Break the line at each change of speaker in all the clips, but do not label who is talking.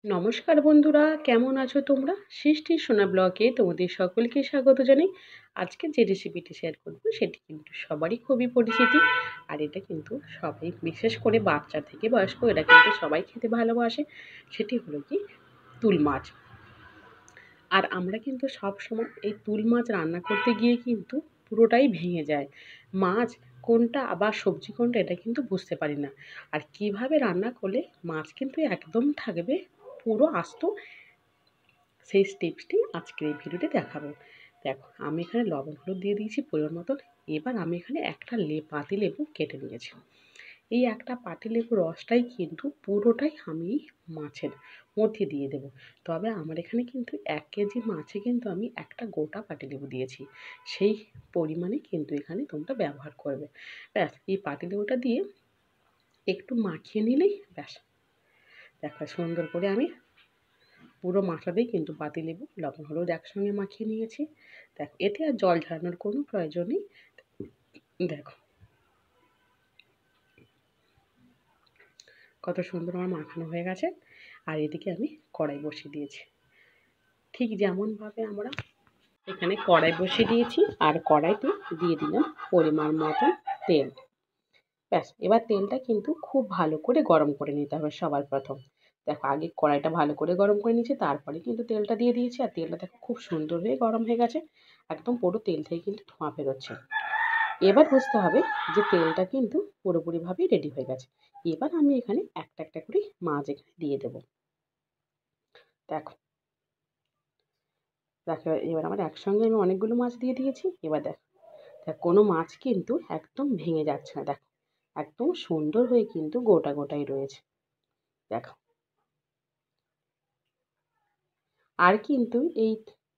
নমস্কার বন্ধুরা, কেমন আছো তোমরা? সৃষ্টির সোনা ব্লগে তোমাদের সকলকে স্বাগত জানাই। আজকে যে রেসিপিটি শেয়ার করব সেটি কিন্তু সবারই খুবই পরিচিতি। আর এটা কিন্তু সবাই, বিশেষ করে বাচ্চা থেকে বয়স্ক, এটা কিন্তু সবাই খেতে ভালোবাসে। সেটি হলো কি তুল মাছ। আর আমরা কিন্তু সবসময় এই তুল মাছ রান্না করতে গিয়ে কিন্তু পুরোটাই ভেঙে যায়। মাছ কোনটা আবার সবজি কোনটা এটা কিন্তু বুঝতে পারি না। আর কিভাবে রান্না করলে মাছ কিন্তু একদম থাকবে পুরো আস্ত, সেই টিপসটি আজকের এই ভিডিওতে দেখাবো। দেখো, আমি এখানে লবণ হলুদ দিয়ে দিয়েছি পরিমাণ মতন। এবার আমি এখানে একটা পাতিলেবু কেটে নিয়েছি। এই একটা পাতিলেবুর রসটাই কিন্তু পুরোটাই আমি মাছের মধ্যে দিয়ে দেব। তবে আমার এখানে কিন্তু 1 কেজি মাছে কিন্তু আমি একটা গোটা পাতিলেবু দিয়েছি। সেই পরিমাণে কিন্তু এখানে তোমরা ব্যবহার করবে। ব্যাস, এই পাতিলেবুটা দিয়ে একটু মাখিয়ে নিলেই ব্যাস। দেখো, সুন্দর করে আমি পুরো মাছটাতেই কিন্তু পাতিলেবু লবণ হলুদ একসঙ্গে মাখিয়ে নিয়েছি। দেখো, এতে আর জল ঝরানোর কোনো প্রয়োজন নেই। দেখো কত সুন্দর আমার মাখানো হয়ে গেছে। আর এদিকে আমি কড়াই বসিয়ে দিয়েছি। ঠিক যেমনভাবে আমরা এখানে কড়াই বসিয়ে দিয়েছি, আর কড়াইতে দিয়ে দিলাম পরিমাণ মতন তেল। ব্যাস, এবার তেলটা কিন্তু খুব ভালো করে গরম করে নিতে হবে সবার প্রথম। দেখো, আগে কড়াইটা ভালো করে গরম করে নিয়েছি, তারপরে কিন্তু তেলটা দিয়ে দিয়েছি। আর তেলটা দেখো খুব সুন্দর হয়ে গরম হয়ে গেছে। একদম পুরো তেল থেকে কিন্তু ধোঁয়া বেরোচ্ছে। এবার বুঝতে হবে যে তেলটা কিন্তু পুরোপুরিভাবেই রেডি হয়ে গেছে। এবার আমি এখানে একটা একটা করে মাছ এখানে দিয়ে দেবো। দেখো দেখো এবার আমার একসঙ্গে আমি অনেকগুলো মাছ দিয়ে দিয়েছি। এবার দেখো, কোনো মাছ কিন্তু একদম ভেঙে যাচ্ছে না। দেখো, একদম সুন্দর হয়ে কিন্তু গোটা গোটাই রয়েছে। দেখো, আর কিন্তু এই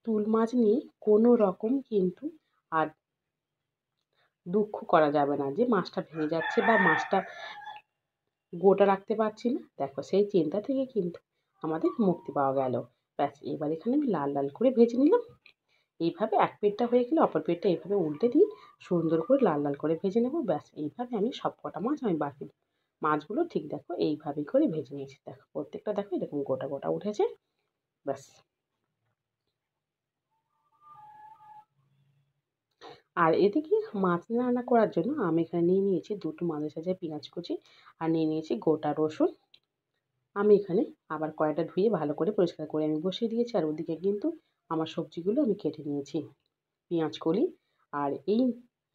তুল মাছ নিয়ে কোনো রকম কিন্তু আর দুঃখ করা যাবে না যে মাছটা ভেঙে যাচ্ছে বা মাছটা গোটা রাখতে পারছি না। দেখো, সেই চিন্তা থেকে কিন্তু আমাদের মুক্তি পাওয়া গেল। ব্যাস, এবার এখানে আমি লাল লাল করে ভেজে নিলাম। এইভাবে এক পিঠটা হয়ে গেলে অপর পিঠটা এইভাবে উল্টে দিয়ে সুন্দর করে লাল লাল করে ভেজে নেব। ব্যাস, এইভাবে আমি সব কটা মাছ আমি বাকি মাছগুলো ঠিক দেখো এইভাবেই করে ভেজে নিয়েছি। দেখো, প্রত্যেকটা দেখো এরকম গোটা গোটা উঠেছে। ব্যাস, আর এদিকে মাছ রান্না করার জন্য আমি এখানে নিয়ে নিয়েছি দুটো মাঝে সাঝে পেঁয়াজ কুচি, আর নিয়ে নিয়েছি গোটা রসুন। আমি এখানে আবার কড়াইটা ধুয়ে ভালো করে পরিষ্কার করে আমি বসিয়ে দিয়েছি। আর ওদিকে কিন্তু আমার সবজিগুলো আমি কেটে নিয়েছি। পেঁয়াজ কলি, আর এই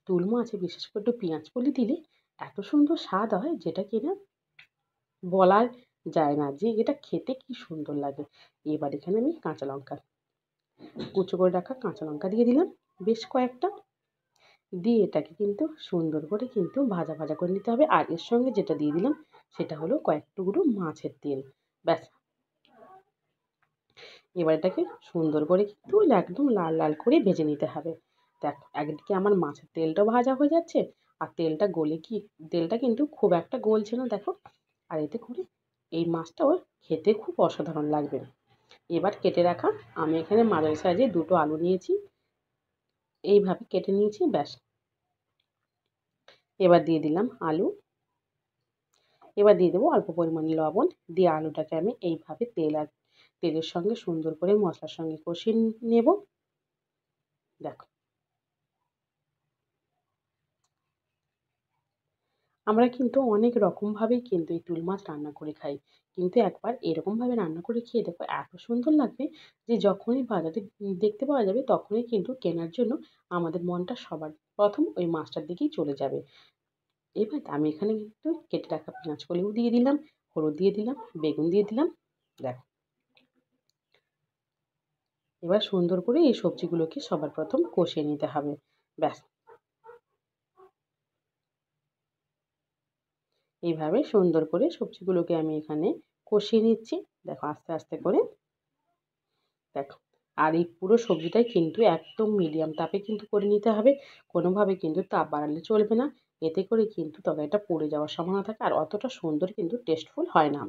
তুল মাছে বিশেষ করে একটু পেঁয়াজ কলি দিলে এত সুন্দর স্বাদ হয় যেটা কিনা বলার যায় না যে এটা খেতে কি সুন্দর লাগে। এবার এখানে আমি কাঁচা লঙ্কা, কুচো করে রাখা কাঁচা লঙ্কা দিয়ে দিলাম বেশ কয়েকটা। দিয়ে এটাকে কিন্তু সুন্দর করে কিন্তু ভাজা ভাজা করে নিতে হবে। আর এর সঙ্গে যেটা দিয়ে দিলাম সেটা হলো কয়েক টুকরো মাছের তেল। ব্যাস, এবার এটাকে সুন্দর করে কিন্তু একদম লাল লাল করে ভেজে নিতে হবে। দেখো, একদিকে আমার মাছের তেলটাও ভাজা হয়ে যাচ্ছে, আর তেলটা গলে কি, তেলটা কিন্তু খুব একটা গলছে না দেখো। আর এতে করে এই মাছটাও খেতে খুব অসাধারণ লাগবে। এবার কেটে রাখা আমি এখানে মাঝারি সাইজে দুটো আলু নিয়েছি, এইভাবে কেটে নিয়েছি। ব্যাস, এবার দিয়ে দিলাম আলু। এবার দিয়ে দেবো অল্প পরিমাণে লবণ। দিয়ে আলুটাকে আমি এইভাবে তেলের সঙ্গে সুন্দর করে মশলার সঙ্গে কষিয়ে নেব। দেখো, আমরা কিন্তু অনেক রকমভাবেই কিন্তু এই তুল মাছ রান্না করে খাই। কিন্তু একবার এরকমভাবে রান্না করে খেয়ে দেখো, এত সুন্দর লাগবে যে যখনই বাজারে দেখতে পাওয়া যাবে তখনই কিন্তু কেনার জন্য আমাদের মনটা সবার প্রথম ওই মাছটার দিকেই চলে যাবে। এবার আমি এখানে কিন্তু কেটে রাখা পেঁয়াজ কলিও দিয়ে দিলাম, হলুদ দিয়ে দিলাম, বেগুন দিয়ে দিলাম। দেখো, এবার সুন্দর করে এই সবজিগুলোকে সবার প্রথম কষিয়ে নিতে হবে। ব্যাস, এইভাবে সুন্দর করে সবজিগুলোকে আমি এখানে কষিয়ে নিচ্ছি। দেখো, আস্তে আস্তে করে। দেখো, আর এই পুরো সবজিটাই কিন্তু একদম মিডিয়াম তাপে কিন্তু করে নিতে হবে। কোনোভাবে কিন্তু তাপ বাড়ালে চলবে না। এতে করে কিন্তু তরকারিটা পুড়ে যাওয়ার সম্ভাবনা থাকে, আর অতটা সুন্দর কিন্তু টেস্টফুল হয় না।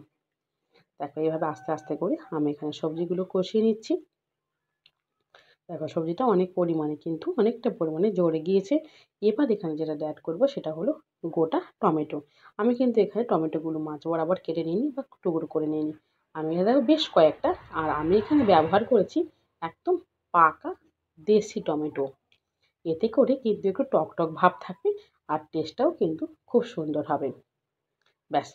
দেখো, এইভাবে আস্তে আস্তে করে আমি এখানে সবজিগুলো কষিয়ে নিচ্ছি। দেখো, সবজিটা অনেক পরিমাণে কিন্তু অনেকটা পরিমাণে জড়ে গিয়েছে। এবার এখানে যেটা অ্যাড করবো সেটা হলো গোটা টমেটো। আমি কিন্তু এখানে টমেটোগুলো মাছ বরাবর কেটে নিইনি বা টুকরো করে নিইনি। আমি এখানে দেখো বেশ কয়েকটা, আর আমি এখানে ব্যবহার করেছি একদম পাকা দেশি টমেটো। এতে করে কিন্তু একটু টক টক ভাব থাকবে আর টেস্টটাও কিন্তু খুব সুন্দর হবে। ব্যাস,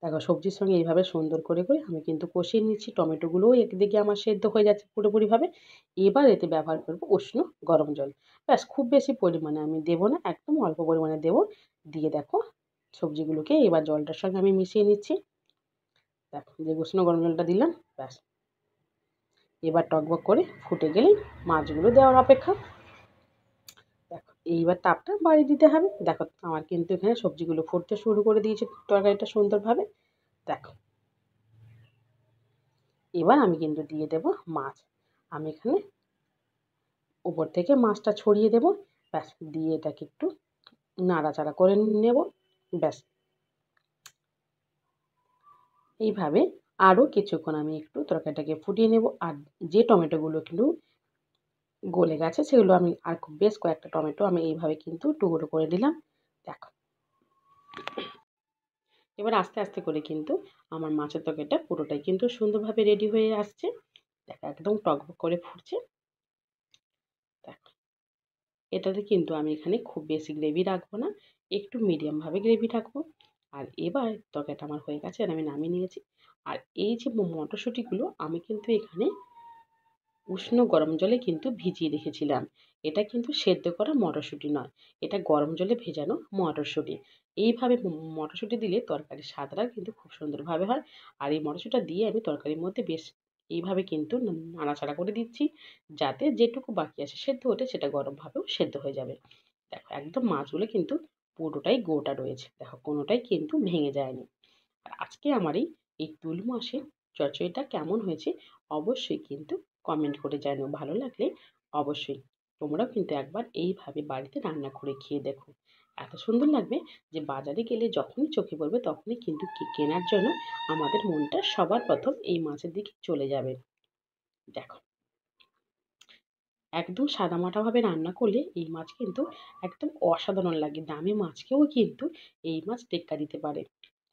দেখো সবজির সঙ্গে এইভাবে সুন্দর করে আমি কিন্তু কষিয়ে নিচ্ছি। টমেটোগুলোও একদিকে আমার সেদ্ধ হয়ে যাচ্ছে পুরোপুরিভাবে। এবার এতে ব্যবহার করব উষ্ণ গরম জল। ব্যাস, খুব বেশি পরিমাণে আমি দেবো না, একদম অল্প পরিমাণে দেবো। দিয়ে দেখো সবজিগুলোকে এবার জলটার সঙ্গে আমি মিশিয়ে নিচ্ছি। দেখো যে উষ্ণ গরম জলটা দিলাম, ব্যাস এবার টকবক করে ফুটে গেলেই মাছগুলো দেওয়ার অপেক্ষা। দেখো এইবার তাপটা বাড়িয়ে দিতে হবে। দেখো আমার কিন্তু এখানে সবজিগুলো ফুটতে শুরু করে দিয়েছে তরকারিটা সুন্দরভাবে। দেখো এবার আমি কিন্তু দিয়ে দেব মাছ। আমি এখানে উপর থেকে মাছটা ছড়িয়ে দেব। ব্যাস, দিয়ে এটাকে একটু নাড়াচাড়া করে নেব। ব্যাস, এইভাবে আরও কিছুক্ষণ আমি একটু তরকারিটাকে ফুটিয়ে নেব। আর যে টমেটোগুলো কিন্তু গলে গেছে সেগুলো আমি আর বেশ কয়েকটা টমেটো আমি এইভাবে কিন্তু টুকরো করে দিলাম। দেখো এবার আস্তে আস্তে করে কিন্তু আমার মাছের তরকারিটা পুরোটাই কিন্তু সুন্দরভাবে রেডি হয়ে আসছে। দেখো একদম টকবক করে ফুটছে। দেখো এটাতে কিন্তু আমি এখানে খুব বেশি গ্রেভি রাখবো না, একটু মিডিয়ামভাবে গ্রেভি রাখবো। আর এবার তরকারিটা আমার হয়ে গেছে আর আমি নামিয়ে নিয়েছি। আর এই যে মটরশুঁটিগুলো আমি কিন্তু এখানে উষ্ণ গরম জলে কিন্তু ভিজিয়ে রেখেছিলাম। এটা কিন্তু সেদ্ধ করা মটরশুঁটি নয়, এটা গরম জলে ভেজানো মটরশুঁটি। এইভাবে মটরশুঁটি দিলে তরকারির স্বাদটা কিন্তু খুব সুন্দরভাবে হয়। আর এই মটরশুঁটিটা দিয়ে আমি তরকারির মধ্যে বেশ এইভাবে কিন্তু নাড়াচাড়া করে দিচ্ছি, যাতে যেটুকু বাকি আছে সেদ্ধ হতে সেটা গরমভাবেও সেদ্ধ হয়ে যাবে। দেখো একদম মাছগুলো কিন্তু পুরোটাই গোটা রয়েছে, দেখো কোনোটাই কিন্তু ভেঙে যায়নি। আর আজকে আমার এই তুল মাছের চচ্চড়িটা কেমন হয়েছে অবশ্যই কিন্তু কমেন্ট করে জানিও। ভালো লাগলে অবশ্যই তোমরাও কিন্তু একবার এইভাবে বাড়িতে রান্না করে খেয়ে দেখো। এত সুন্দর লাগবে যে বাজারে গেলে যখনই চোখে পড়বে তখনই কিন্তু কেনার জন্য আমাদের মনটা সবার প্রথম এই মাছের দিকে চলে যাবে। দেখো একদম সাদামাটাভাবে রান্না করলে এই মাছ কিন্তু একদম অসাধারণ লাগে। দামি মাছকেও কিন্তু এই মাছ টেক্কা দিতে পারে।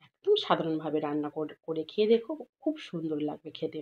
একদম সাধারণভাবে রান্না করে খেয়ে দেখো, খুব সুন্দর লাগবে খেতে।